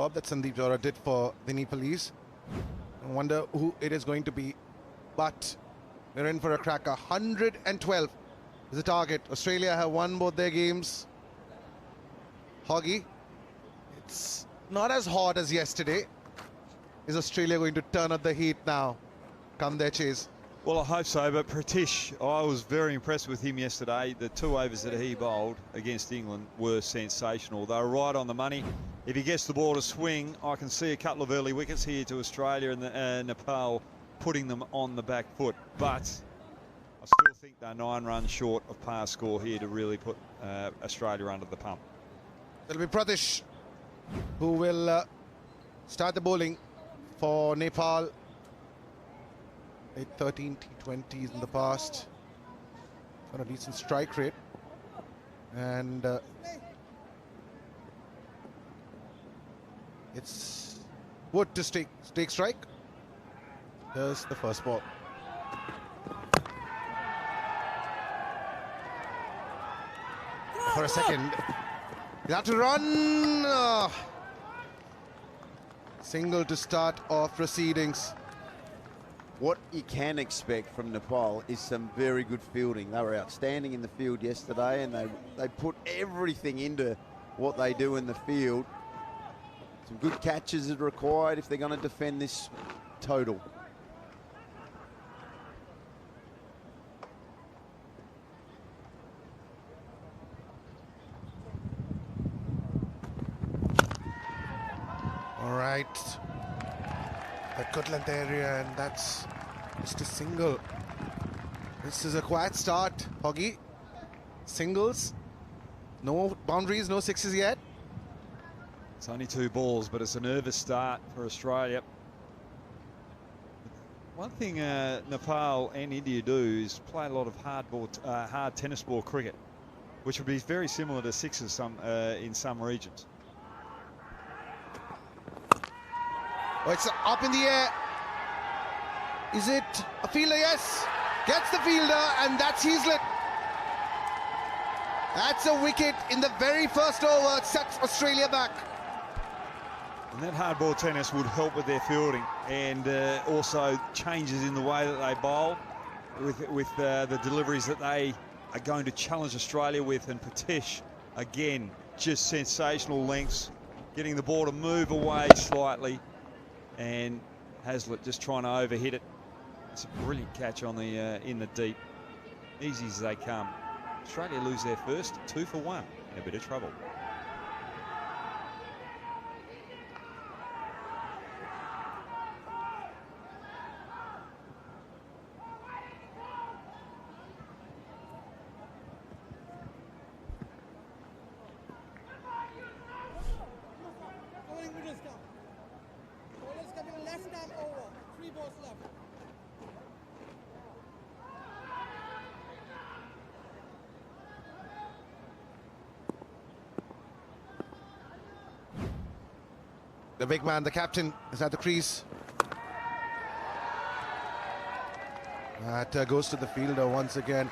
job that Sandeep Jora did for the Nepalese. I wonder who it is going to be, but we're in for a cracker. 112 is the target. Australia have won both their games. Hoggy, it's not as hot as yesterday. Is Australia going to turn up the heat now? Come their chase. Well, I hope so, but Pratish, I was very impressed with him yesterday. The 2 overs that he bowled against England were sensational. They were right on the money. If he gets the ball to swing, I can see a couple of early wickets here to Australia and Nepal putting them on the back foot. But I still think they're 9 runs short of par score here to really put Australia under the pump. It'll be Pratish who will start the bowling for Nepal. 13 T20s in the past. Got a decent strike rate. And it's Wood to take strike. Here's the first ball. For a second. You have to run. Single to start off proceedings. What you can expect from Nepal is some very good fielding. They were outstanding in the field yesterday, and they put everything into what they do in the field. Some good catches are required if they're going to defend this total. All right. The good length area, and that's just a single. This is a quiet start, Hoggy. Singles, no boundaries, no sixes yet. It's only 2 balls, but it's a nervous start for Australia. One thing Nepal and India do is play a lot of hard tennis ball cricket, which would be very similar to sixes in some regions. Oh, it's up in the air. Is it a fielder? Yes. Gets the fielder, and that's Heaslett. That's a wicket in the very first over. Sets Australia back. And that hardball tennis would help with their fielding, and also changes in the way that they bowl with the deliveries that they are going to challenge Australia with. And Pratish, again, just sensational lengths, getting the ball to move away slightly. And Hazlitt just trying to overhit it. It's a brilliant catch on the in the deep. Easy as they come. Australia lose their first, 2 for 1. In a bit of trouble. The big man, the captain, is at the crease. That goes to the fielder once again.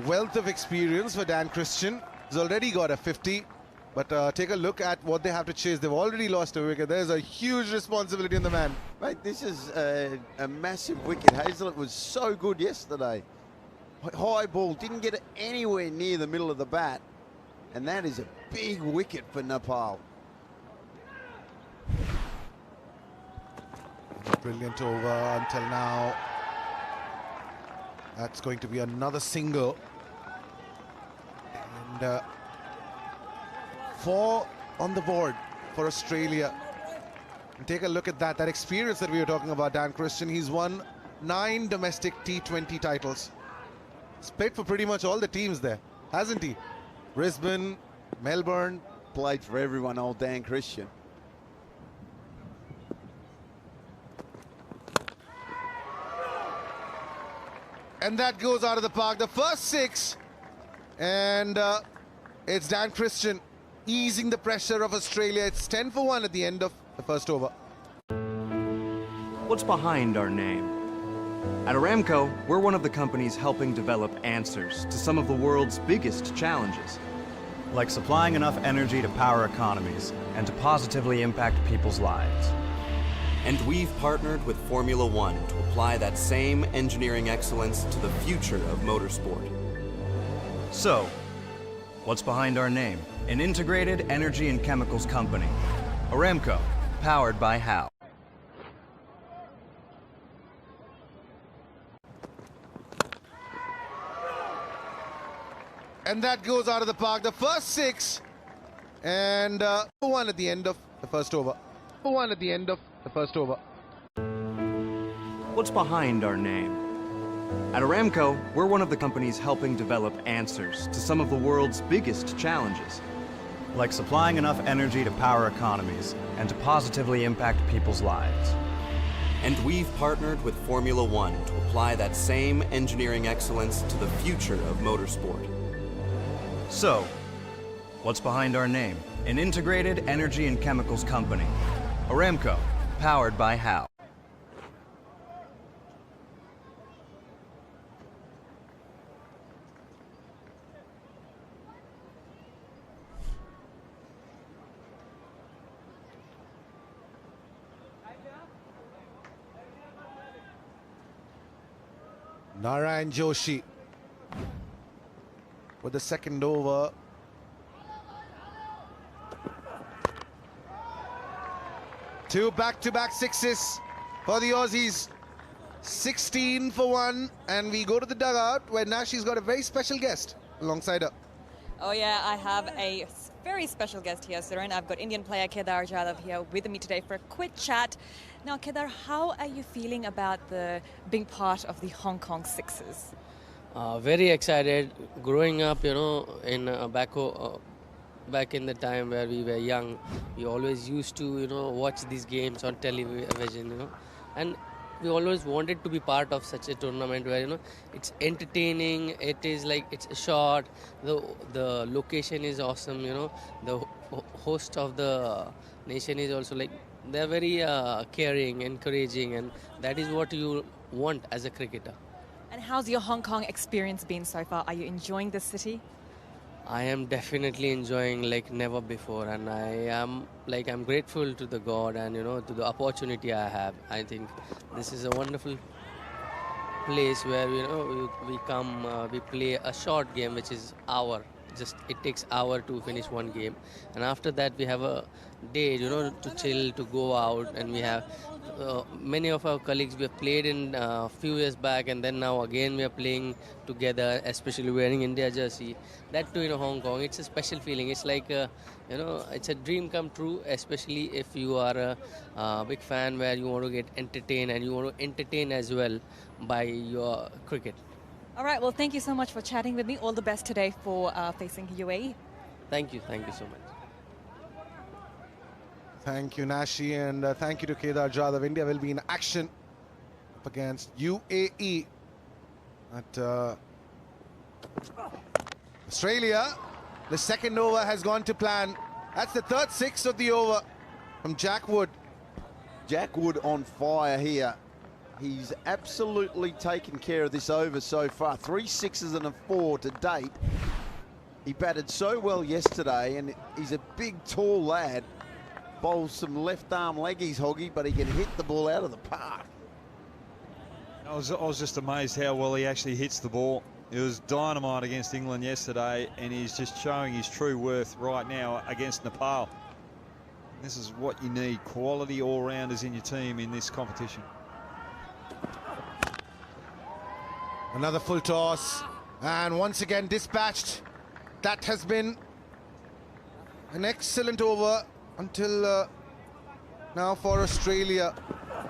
Wealth of experience for Dan Christian. He's already got a 50. But take a look at what they have to chase. They've already lost a wicket. There's a huge responsibility on the man. Mate, this is a massive wicket. Hazlitt was so good yesterday. High ball, didn't get it anywhere near the middle of the bat. And that is a big wicket for Nepal. Brilliant over until now. That's going to be another single. And 4 on the board for Australia. And take a look at that experience that we were talking about, Dan Christian. He's won 9 domestic T20 titles. He's played for pretty much all the teams there, hasn't he? Brisbane, Melbourne. Played for everyone, old Dan Christian. And that goes out of the park. The first 6. And it's Dan Christian easing the pressure of Australia. It's 10 for 1 at the end of the first over. What's behind our name? At Aramco, we're one of the companies helping develop answers to some of the world's biggest challenges. like supplying enough energy to power economies and to positively impact people's lives. And we've partnered with Formula One to apply that same engineering excellence to the future of motorsport. So, what's behind our name? An integrated energy and chemicals company. Aramco, powered by How. And that goes out of the park. The first 6. And 1 at the end of the first over. 1 at the end of the first over. What's behind our name? At Aramco, we're one of the companies helping develop answers to some of the world's biggest challenges, like supplying enough energy to power economies and to positively impact people's lives. And we've partnered with Formula One to apply that same engineering excellence to the future of motorsport. So, what's behind our name? An integrated energy and chemicals company. Aramco, powered by How. Narayan Joshi with the second over. Two back-to-back sixes for the Aussies. 16 for 1, and we go to the dugout where Nashi's got a very special guest alongside her. Oh yeah, I have a very special guest here, Suren. I've got Indian player Kedar Jadhav here with me today for a quick chat. Now, Kedar, how are you feeling about being part of the Hong Kong Sixers? Very excited. Growing up, in back in the time where we were young, we always used to, watch these games on television, and we always wanted to be part of such a tournament where, it's entertaining, it's short, the location is awesome, the host of the nation is also they're very caring, encouraging, and that is what you want as a cricketer. And how's your Hong Kong experience been so far? Are you enjoying the city? I am definitely enjoying like never before, and I'm grateful to the God and to the opportunity I have. I think this is a wonderful place where we come, we play a short game which is hour. It takes hour to finish one game, and after that we have a day to chill, to go out, and we have many of our colleagues we have played in a few years back, and then now again we are playing together, especially wearing India jersey. That too in Hong Kong, it's a special feeling. It's like it's a dream come true, especially if you are a big fan where you want to get entertained and you want to entertain as well by your cricket. All right, well, thank you so much for chatting with me. All the best today for facing UAE. Thank you so much. Thank you, Nashi, and thank you to Kedar Jadhav. India will be in action up against UAE at Australia. The second over has gone to plan. That's the third 6 of the over from Jack Wood. Jack Wood on fire here. He's absolutely taken care of this over so far. 3 6s and a 4 to date. He batted so well yesterday, and he's a big, tall lad. Bowls some left-arm leggies, Hoggy, but he can hit the ball out of the park. I was just amazed how well he actually hits the ball. It was dynamite against England yesterday, and he's just showing his true worth right now against Nepal. This is what you need, quality all-rounders in your team in this competition. Another full toss, and once again dispatched. That has been an excellent over until now for Australia.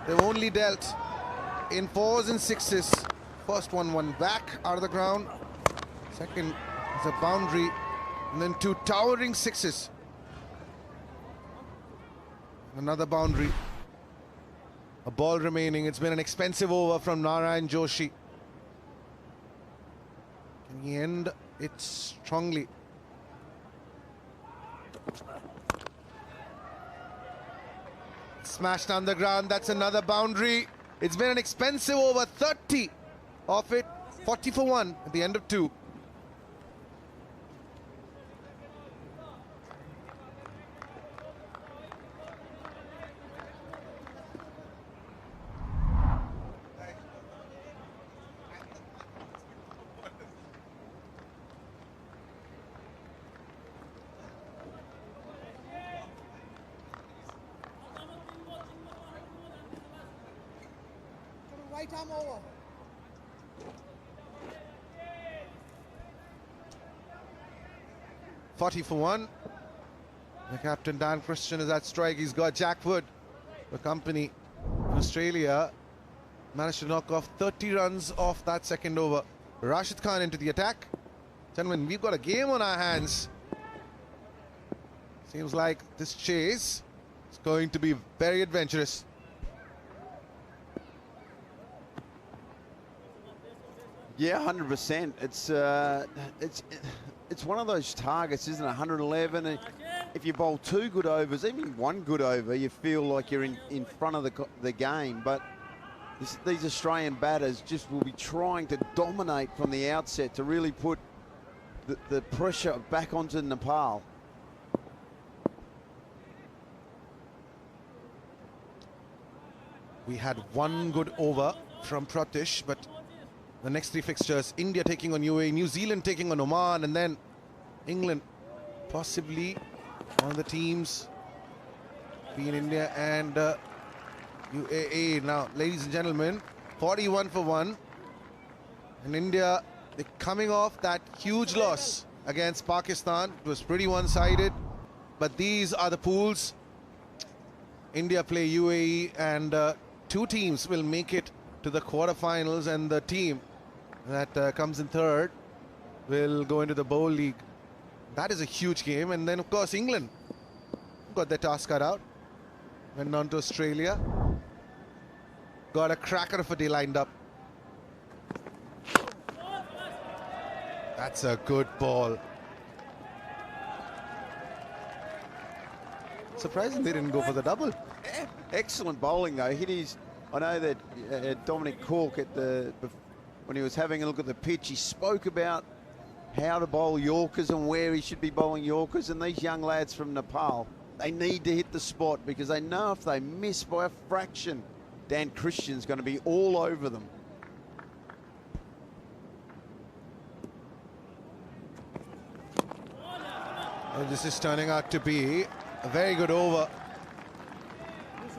They've only dealt in 4s and 6s. First one back out of the ground. Second is a boundary, and then 2 towering 6s. Another boundary. A ball remaining. It's been an expensive over from Narayan Joshi. Can he end it strongly? Smashed on the ground. That's another boundary. It's been an expensive over. 30 of it. 40 for 1 at the end of 2. Right arm over. 40 for 1. The captain Dan Christian is at strike. He's got Jack Wood, the company. Australia managed to knock off 30 runs off that second over. Rashid Khan into the attack. Gentlemen, we've got a game on our hands. Seems like this chase is going to be very adventurous. Yeah, 100%. It's one of those targets, isn't it? 111. And if you bowl 2 good overs, even 1 good over, you feel like you're in front of the game. But these Australian batters just will be trying to dominate from the outset to really put the pressure back onto Nepal. We had 1 good over from Pratish, but the next 3 fixtures, India taking on UAE, New Zealand taking on Oman, and then England, possibly one of the teams being India and UAE. Now, ladies and gentlemen, 41 for 1. And India, they're coming off that huge loss against Pakistan. It was pretty one-sided, but these are the pools. India play UAE, and 2 teams will make it to the quarterfinals, and the team that comes in third will go into the Bowl League. That is a huge game. And then, of course, England got their task cut out. Went on to Australia. Got a cracker of a day lined up. That's a good ball. Surprising they didn't go for the double. Excellent bowling, though. Hit his... I know that Dominic Cork when he was having a look at the pitch, he spoke about how to bowl Yorkers and where he should be bowling Yorkers. And these young lads from Nepal, they need to hit the spot, because they know if they miss by a fraction, Dan Christian's going to be all over them. Well, this is turning out to be a very good over.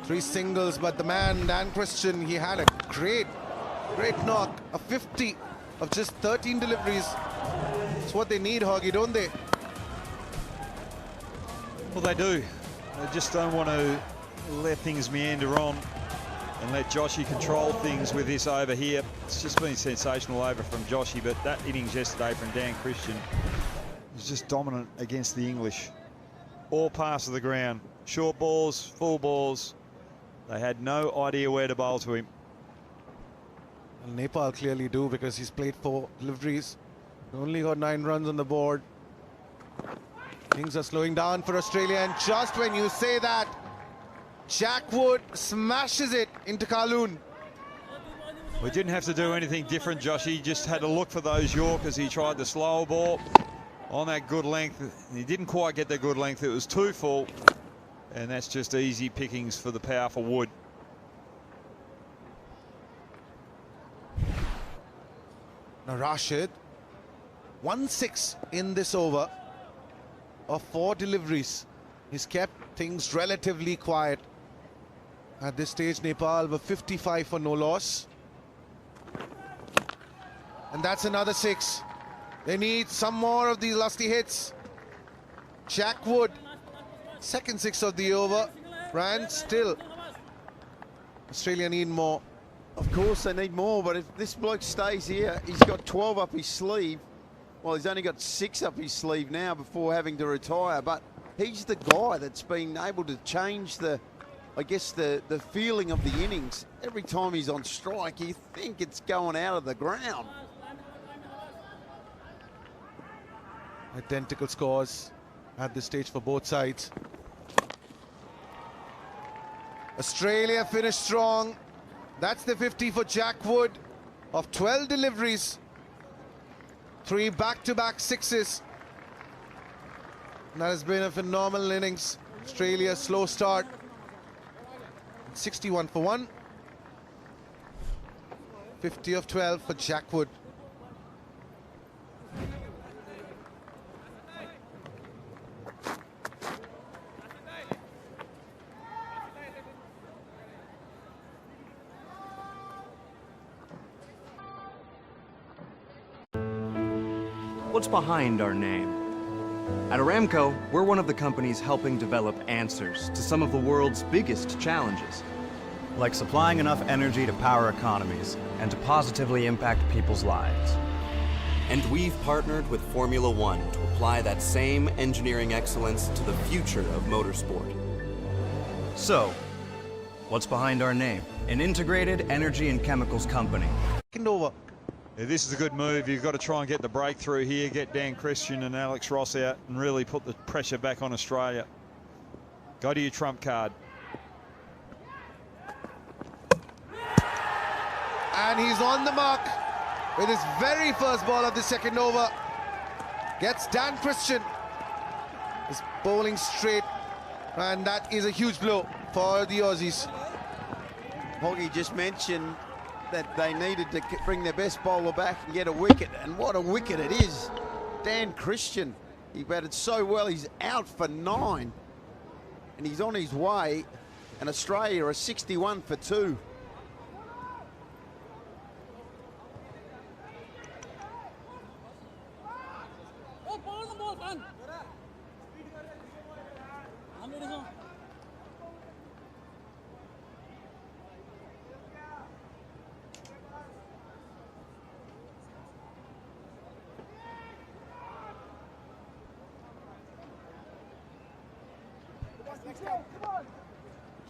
3 singles, but the man, Dan Christian, he had a great knock. A 50 of just 13 deliveries. It's what they need, Hoggy, don't they? Well, they do. They just don't want to let things meander on and let Joshy control things with this over here. It's just been sensational over from Joshy, but that innings yesterday from Dan Christian was just dominant against the English. All pass to the ground. Short balls, full balls. They had no idea where to bowl to him. Well, Nepal clearly do, because he's played 4 deliveries. Only got 9 runs on the board. Things are slowing down for Australia, and just when you say that, Jack Wood smashes it into Kaloon. We didn't have to do anything different, Josh. He just had to look for those Yorkers. He tried the slower ball on that good length. He didn't quite get that good length. It was too full, and that's just easy pickings for the powerful Wood. Now Rashid, 1-6 in this over of 4 deliveries. He's kept things relatively quiet. At this stage, Nepal were 55 for no loss. And that's another 6. They need some more of these lusty hits. Jack Wood, second 6 of the over. Ryan, still, Australia need more. Of course they need more, but if this bloke stays here, he's got 12 up his sleeve. Well, he's only got 6 up his sleeve now before having to retire, but he's the guy that's been able to change the feeling of the innings. Every time he's on strike, you think it's going out of the ground. Identical scores at this stage for both sides. Australia finished strong. That's the 50 for Jack Wood of 12 deliveries. 3 back-to-back 6s. That has been a phenomenal innings. Australia slow start. 61 for 1. 50 of 12 for Jack Wood. what's behind our name? At Aramco, we're one of the companies helping develop answers to some of the world's biggest challenges, like supplying enough energy to power economies and to positively impact people's lives. And we've partnered with Formula One to apply that same engineering excellence to the future of motorsport. So, what's behind our name? An integrated energy and chemicals company. Second over. Yeah, this is a good move. You've got to try and get the breakthrough here, get Dan Christian and Alex Ross out and really put the pressure back on Australia. Go to your trump card. And he's on the mark with his very first ball of the second over. Gets Dan Christian. Is bowling straight, and that is a huge blow for the Aussies. Hoggy just mentioned that they needed to bring their best bowler back and get a wicket, and what a wicket it is. Dan Christian, he batted so well, he's out for 9, and he's on his way, and Australia are 61 for 2.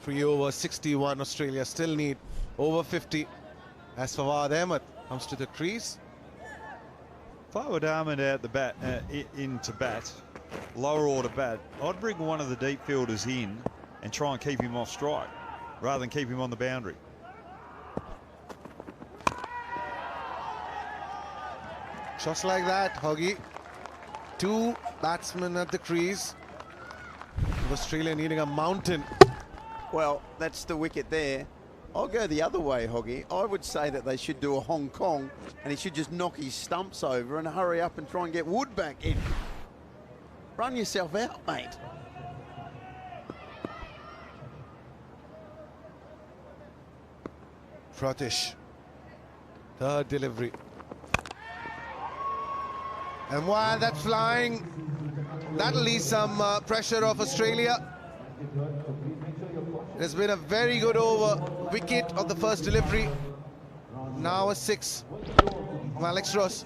Three over 61, Australia still need over 50. As Fawad Ahmed comes to the crease. Fawad Ahmed out the bat, into bat, lower order bat. I'd bring one of the deep fielders in and try and keep him off strike rather than keep him on the boundary. Just like that, Hoggy. 2 batsmen at the crease. Australia needing a mountain. Well, that's the wicket there. I'll go the other way, Hoggy. I would say that they should do a Hong Kong and he should just knock his stumps over and hurry up and try and get Wood back in. Run yourself out, mate. Pratish. Third delivery. And while that's flying, that'll ease some pressure off Australia. It has been a very good over. Wicket of the first delivery. Now a 6 from Alex Ross.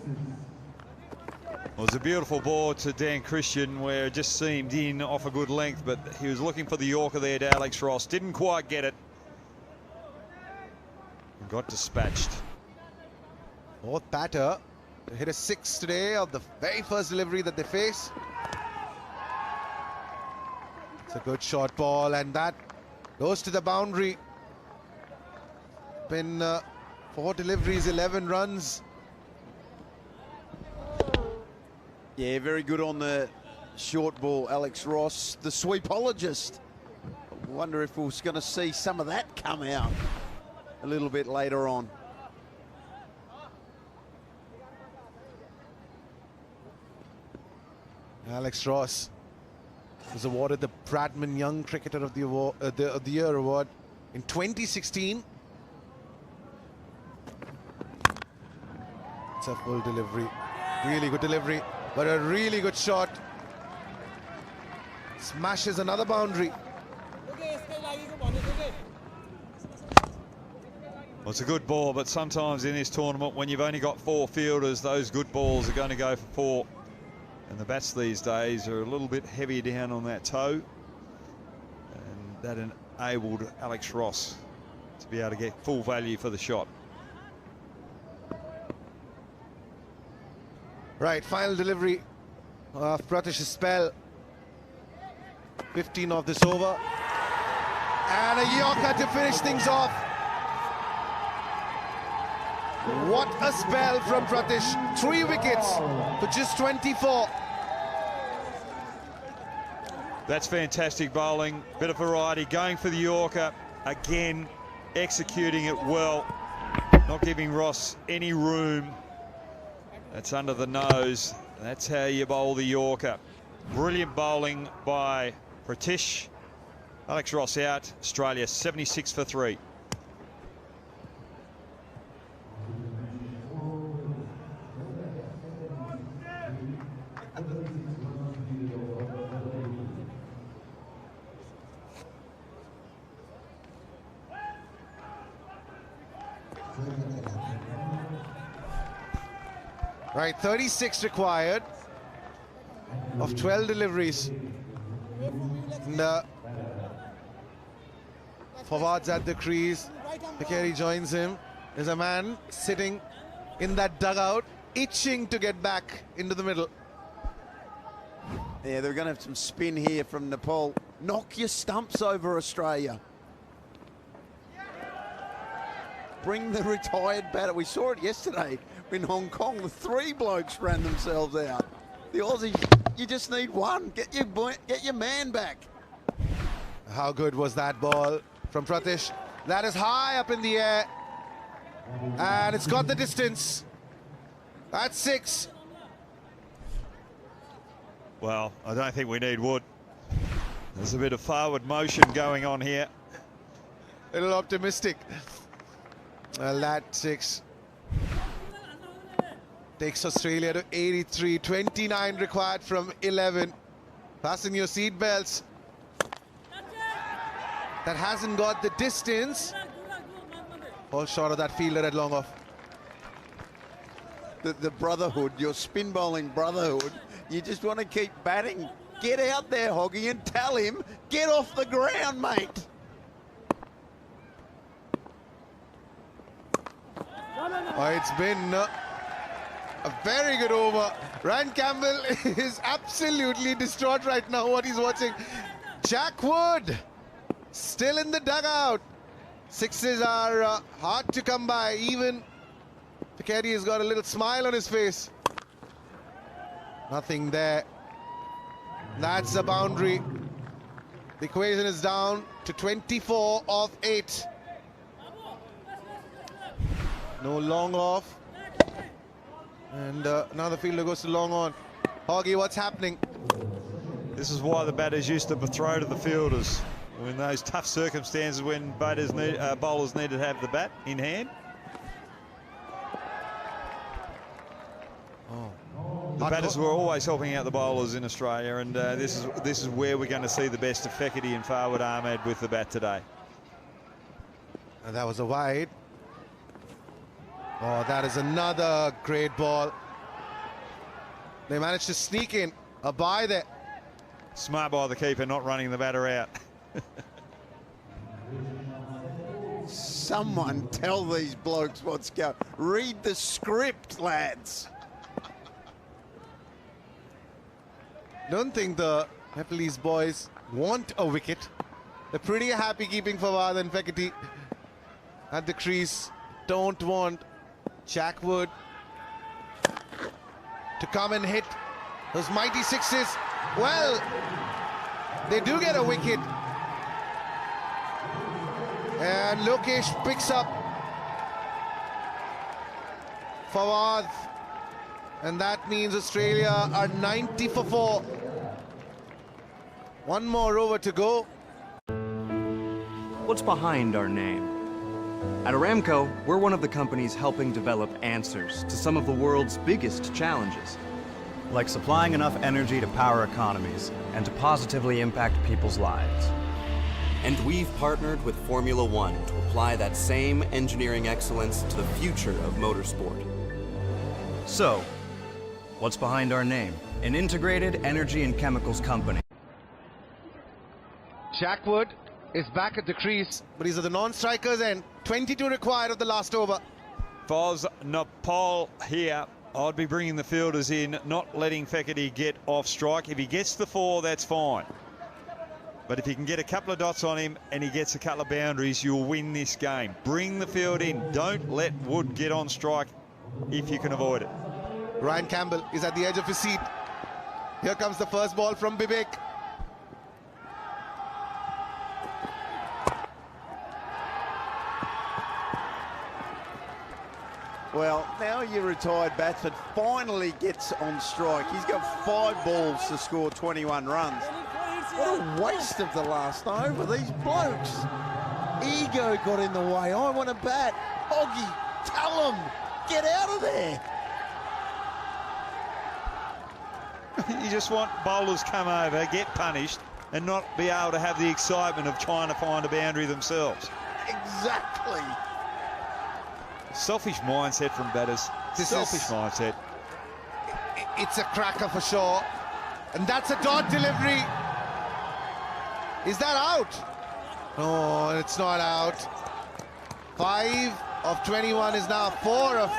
Well, it was a beautiful ball to Dan Christian where it just seemed in off a good length, but he was looking for the Yorker there to Alex Ross. Didn't quite get it. Got dispatched. Fourth batter to hit a 6 today of the very first delivery that they face. It's a good short ball, and that goes to the boundary. Been 4 deliveries, 11 runs. Yeah, very good on the short ball, Alex Ross, the sweepologist. I wonder if we're going to see some of that come out a little bit later on. Alex Ross was awarded the Bradman Young Cricketer of the Year award in 2016. It's a full delivery, really good delivery, but a really good shot. Smashes another boundary. Well, it's a good ball, but sometimes in this tournament, when you've only got 4 fielders, those good balls are going to go for 4. And the bats these days are a little bit heavier down on that toe. And that enabled Alex Ross to be able to get full value for the shot. Right, final delivery of Pratish's spell. 15 of this over. And a Yorker to finish things off. What a spell from Pratish. 3 wickets for just 24. That's fantastic bowling. Bit of variety. Going for the Yorker. Again, executing it well. Not giving Ross any room. That's under the nose. That's how you bowl the Yorker. Brilliant bowling by Pratish. Alex Ross out. Australia 76 for 3. Right, 36 required of 12 deliveries. And Fawwad's at the crease. Fakiri joins him. There's a man sitting in that dugout, itching to get back into the middle. Yeah, they're going to have some spin here from Nepal. Knock your stumps over, Australia. Bring the retired batter. We saw it yesterday in Hong Kong. The 3 blokes ran themselves out. The Aussies, you just need one. Get your man back. How good was that ball from Pratish? That is high up in the air. And it's got the distance. That's 6. Well, I don't think we need Wood. There's a bit of forward motion going on here. A little optimistic. Well, that 6 takes Australia to 83. 29 required from 11. Fasten your seat belts. That hasn't got the distance. Fall short of that fielder at long off. The brotherhood, your spin bowling brotherhood, you just want to keep batting. Get out there, Hoggy, and tell him, get off the ground, mate. Oh, it's been a very good over. Ryan Campbell is absolutely distraught right now what he's watching. Jack Wood still in the dugout. 6s are hard to come by. Even Fakiri has got a little smile on his face. Nothing there. That's a boundary. The equation is down to 24 of 8. No long off. And now the fielder goes to long on. Hoggy, what's happening? This is why the batters used to throw to the fielders. In those tough circumstances when bowlers needed to have the bat in hand. The batters were always helping out the bowlers in Australia, and this is where we're going to see the best of Fakiri and Fawad Ahmed with the bat today. And that was a wide. Oh, that is another great ball. They managed to sneak in a bye there. Smart by the keeper, not running the batter out. Someone tell these blokes what's going. Read the script, lads. Don't think the Nepalese boys want a wicket. They're pretty happy keeping Fawad and Fakiri at the crease. Don't want Jack Wood to come and hit those mighty 6s. Well, they do get a wicket. And Lokesh picks up Fawad. And that means Australia are 90 for 4. One more over to go. What's behind our name? At Aramco, we're one of the companies helping develop answers to some of the world's biggest challenges, like supplying enough energy to power economies and to positively impact people's lives. And we've partnered with Formula One to apply that same engineering excellence to the future of motorsport. So, what's behind our name? An integrated energy and chemicals company. Jack Wood is back at the crease, but he's at the non-strikers end. 22 required of the last over. Foz Nepal here. I'd be bringing the fielders in, not letting Fakiri get off strike. If he gets the 4, that's fine. But if you can get a couple of dots on him and he gets a couple of boundaries, you'll win this game. Bring the field in. Don't let Wood get on strike if you can avoid it. Ryan Campbell is at the edge of his seat. Here comes the first ball from Bibek. Well, now your retired batsman finally gets on strike. He's got 5 balls to score 21 runs. What a waste of the last over. These blokes. Ego got in the way. I want to bat. Hoggy, tell them. Get out of there. You just want bowlers come over, get punished, and not be able to have the excitement of trying to find a boundary themselves. Exactly. Selfish mindset from batters. Selfish mindset. It's a cracker for sure. And that's a dot delivery. Is that out? No, it's not out. 5 of 21 is now 4 of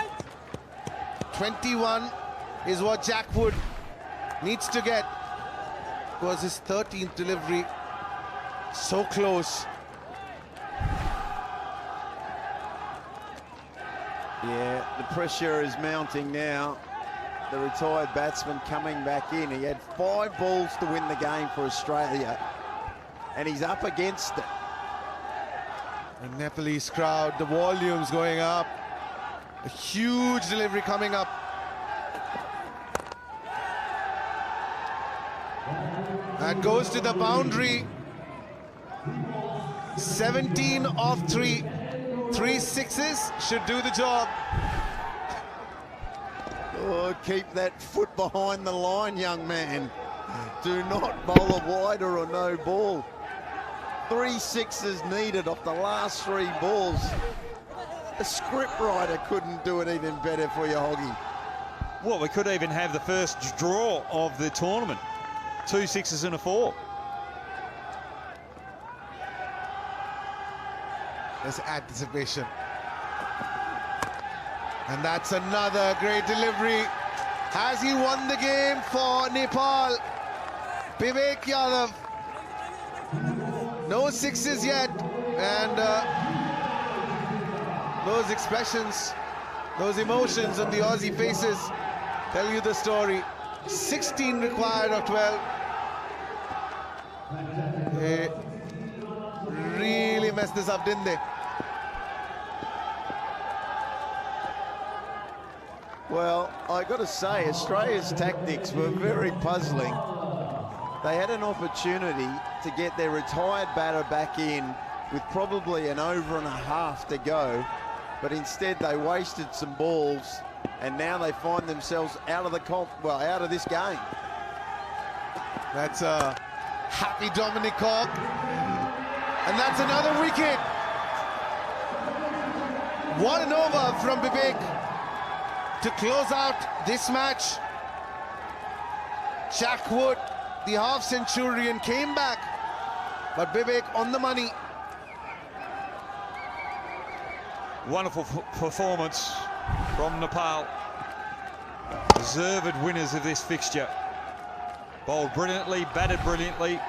21 is what Jack Wood needs to get. It was his 13th delivery. So close. Yeah, the pressure is mounting now. The retired batsman coming back in. He had 5 balls to win the game for Australia, and he's up against it. The Nepalese crowd, the volume's going up. A huge delivery coming up. That goes to the boundary. 17 of 3. 3 sixes should do the job. Oh, keep that foot behind the line, young man. Do not bowl a wider or no ball. 3 sixes needed off the last 3 balls. A script writer couldn't do it even better for you, Hoggy. Well, we could even have the first draw of the tournament. 2 sixes and a 4. There's anticipation. And that's another great delivery. Has he won the game for Nepal? Vivek Yadav. No sixes yet. And those expressions, those emotions on the Aussie faces tell you the story. 16 required of 12. They really messed this up, didn't they? Well, I got to say, Australia's tactics were very puzzling. They had an opportunity to get their retired batter back in with probably an over and a half to go, but instead they wasted some balls, and now they find themselves out of the out of this game. That's a happy Dominic Cork, and that's another wicket. What an over from Vivek to close out this match. Jack Wood, the half-centurion, came back, but Vivek on the money. Wonderful performance from Nepal. Deserved winners of this fixture. Bowled brilliantly, batted brilliantly,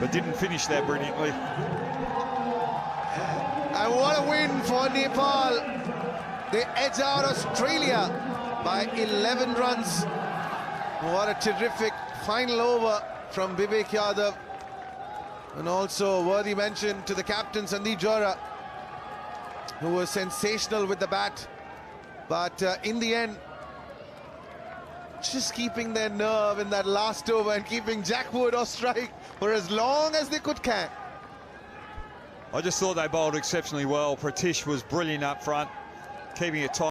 but didn't finish that brilliantly. And what a win for Nepal. They edge out Australia by 11 runs. What a terrific final over from Vivek Yadav. And also worthy mention to the captain Sandeep Jora, who was sensational with the bat. But in the end, just keeping their nerve in that last over and keeping Jack Wood off strike for as long as they could can. I just thought they bowled exceptionally well. Pratish was brilliant up front, keeping it tight.